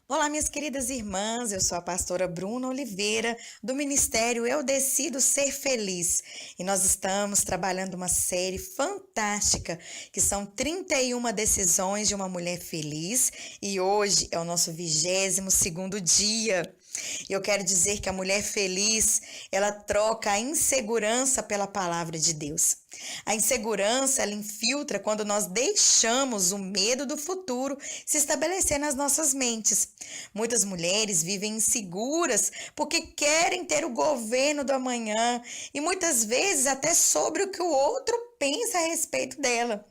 Olá, minhas queridas irmãs, eu sou a pastora Bruna Oliveira, do Ministério Eu Decido Ser Feliz. E nós estamos trabalhando uma série fantástica, que são 31 decisões de uma mulher feliz, e hoje é o nosso 22º dia. E eu quero dizer que a mulher feliz, ela troca a insegurança pela palavra de Deus. A insegurança, ela infiltra quando nós deixamos o medo do futuro se estabelecer nas nossas mentes. Muitas mulheres vivem inseguras porque querem ter o governo do amanhã e muitas vezes até sobre o que o outro pensa a respeito dela.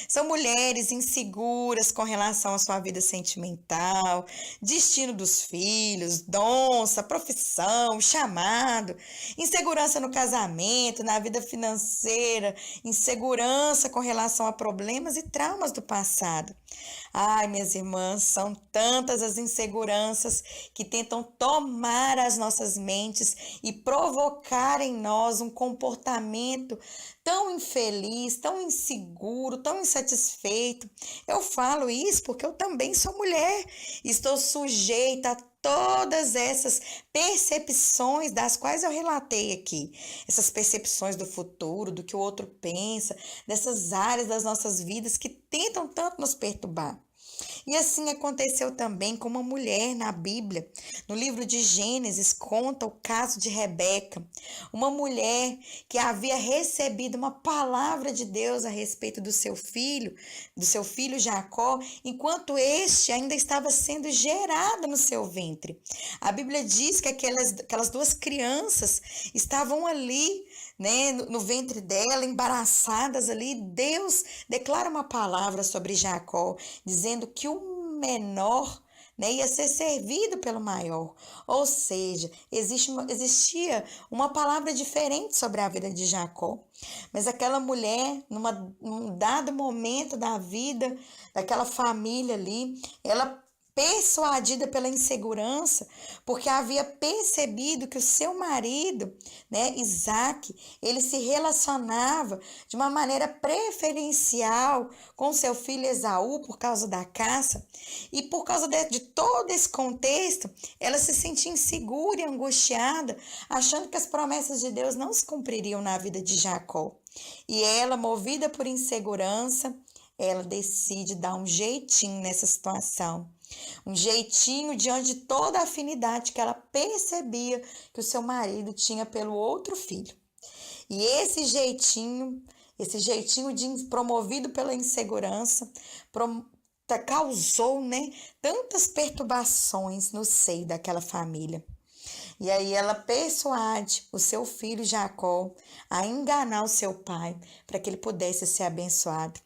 São mulheres inseguras com relação à sua vida sentimental, destino dos filhos, donça, profissão, chamado, insegurança no casamento, na vida financeira, insegurança com relação a problemas e traumas do passado. Ai, minhas irmãs, são tantas as inseguranças que tentam tomar as nossas mentes e provocar em nós um comportamento tão infeliz, tão inseguro, tão insatisfeito. Eu falo isso porque eu também sou mulher, estou sujeita a todas essas percepções das quais eu relatei aqui, essas percepções do futuro, do que o outro pensa, dessas áreas das nossas vidas que tentam tanto nos perturbar. E assim aconteceu também com uma mulher na Bíblia. No livro de Gênesis conta o caso de Rebeca, uma mulher que havia recebido uma palavra de Deus a respeito do seu filho Jacó, enquanto este ainda estava sendo gerado no seu ventre. A Bíblia diz que aquelas duas crianças estavam ali, né, no ventre dela, embaraçadas ali. Deus declara uma palavra sobre Jacó, dizendo que o menor, né, ia ser servido pelo maior. Ou seja, existia uma palavra diferente sobre a vida de Jacó. Mas aquela mulher, num dado momento da vida daquela família ali, ela, persuadida pela insegurança, porque havia percebido que o seu marido, né, Isaac, ele se relacionava de uma maneira preferencial com seu filho Esaú por causa da caça, e por causa de todo esse contexto, ela se sentia insegura e angustiada, achando que as promessas de Deus não se cumpririam na vida de Jacó. E ela, movida por insegurança, ela decide dar um jeitinho nessa situação. Um jeitinho diante de toda a afinidade que ela percebia que o seu marido tinha pelo outro filho. E promovido pela insegurança, causou, né, tantas perturbações no seio daquela família. E aí ela persuade o seu filho Jacó a enganar o seu pai para que ele pudesse ser abençoado.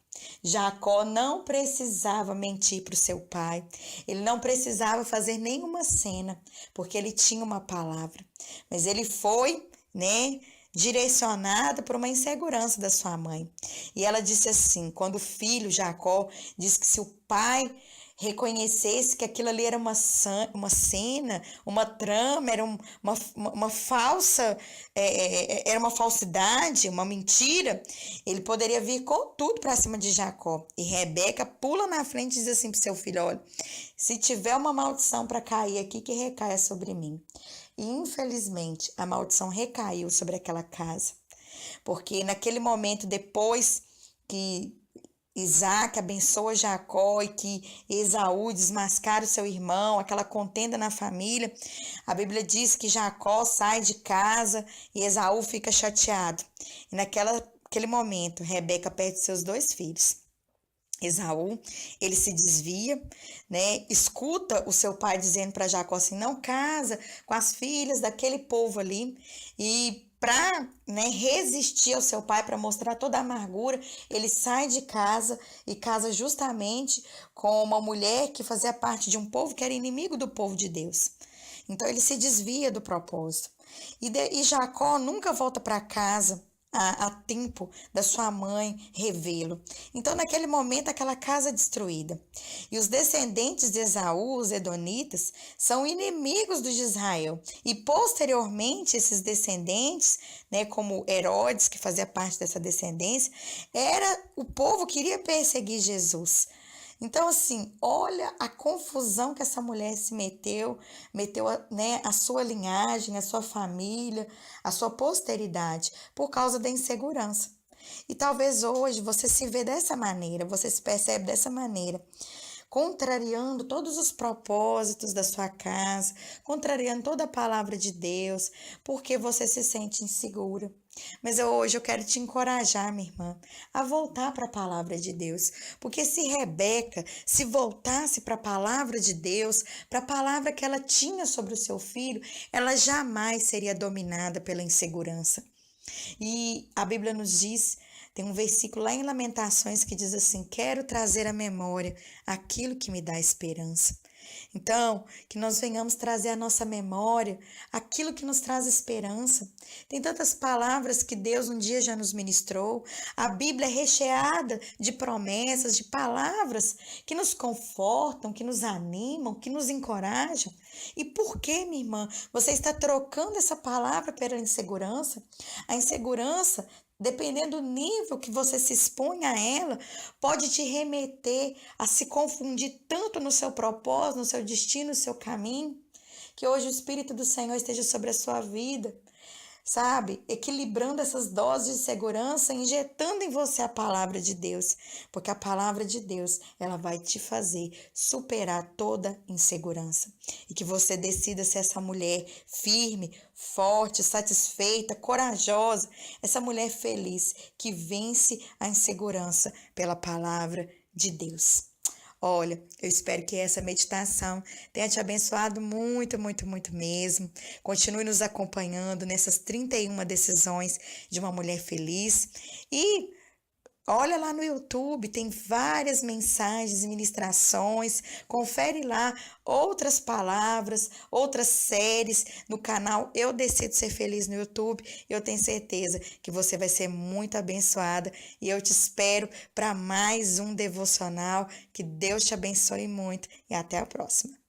Jacó não precisava mentir para o seu pai, ele não precisava fazer nenhuma cena, porque ele tinha uma palavra. Mas ele foi, né, direcionado por uma insegurança da sua mãe. E ela disse assim, quando o filho Jacó disse que se o pai reconhecesse que aquilo ali era uma cena, uma trama, era uma falsa, era uma falsidade, uma mentira, ele poderia vir com tudo para cima de Jacó. E Rebeca pula na frente e diz assim para seu filho, olha, se tiver uma maldição para cair aqui, que recaia sobre mim. E infelizmente a maldição recaiu sobre aquela casa, porque naquele momento, depois que Isaac abençoa Jacó e que Esaú desmascara o seu irmão, aquela contenda na família, a Bíblia diz que Jacó sai de casa e Esaú fica chateado. E naquele momento, Rebeca perde seus dois filhos. Esaú, ele se desvia, né? Escuta o seu pai dizendo para Jacó assim, não casa com as filhas daquele povo ali. E para, né, resistir ao seu pai, para mostrar toda a amargura, ele sai de casa e casa justamente com uma mulher que fazia parte de um povo que era inimigo do povo de Deus. Então ele se desvia do propósito. E Jacó nunca volta para casa a tempo da sua mãe revê-lo. Então, naquele momento, aquela casa é destruída. E os descendentes de Esaú, os edonitas, são inimigos dos de Israel. E posteriormente, esses descendentes, né, como Herodes, que fazia parte dessa descendência, era o povo que iria perseguir Jesus. Então, assim, olha a confusão que essa mulher se meteu, né, a sua linhagem, a sua família, a sua posteridade, por causa da insegurança. E talvez hoje você se vê dessa maneira, você se percebe dessa maneira, contrariando todos os propósitos da sua casa, contrariando toda a palavra de Deus, porque você se sente insegura. Mas hoje eu quero te encorajar, minha irmã, a voltar para a palavra de Deus, porque se Rebeca se voltasse para a palavra de Deus, para a palavra que ela tinha sobre o seu filho, ela jamais seria dominada pela insegurança. E a Bíblia nos diz, tem um versículo lá em Lamentações que diz assim: quero trazer à memória aquilo que me dá esperança. Então, que nós venhamos trazer à nossa memória aquilo que nos traz esperança. Tem tantas palavras que Deus um dia já nos ministrou. A Bíblia é recheada de promessas, de palavras que nos confortam, que nos animam, que nos encorajam. E por que, minha irmã, você está trocando essa palavra pela insegurança? A insegurança, dependendo do nível que você se expõe a ela, pode te remeter a se confundir tanto no seu propósito, no seu destino, no seu caminho, que hoje o Espírito do Senhor esteja sobre a sua vida, sabe? Equilibrando essas doses de segurança, injetando em você a palavra de Deus, porque a palavra de Deus, ela vai te fazer superar toda insegurança. E que você decida ser essa mulher firme, forte, satisfeita, corajosa, essa mulher feliz que vence a insegurança pela palavra de Deus. Olha, eu espero que essa meditação tenha te abençoado muito, muito, muito mesmo. Continue nos acompanhando nessas 31 decisões de uma mulher feliz. E olha lá no YouTube, tem várias mensagens e ministrações. Confere lá outras palavras, outras séries no canal Eu Decido Ser Feliz no YouTube. Eu tenho certeza que você vai ser muito abençoada e eu te espero para mais um devocional. Que Deus te abençoe muito e até a próxima.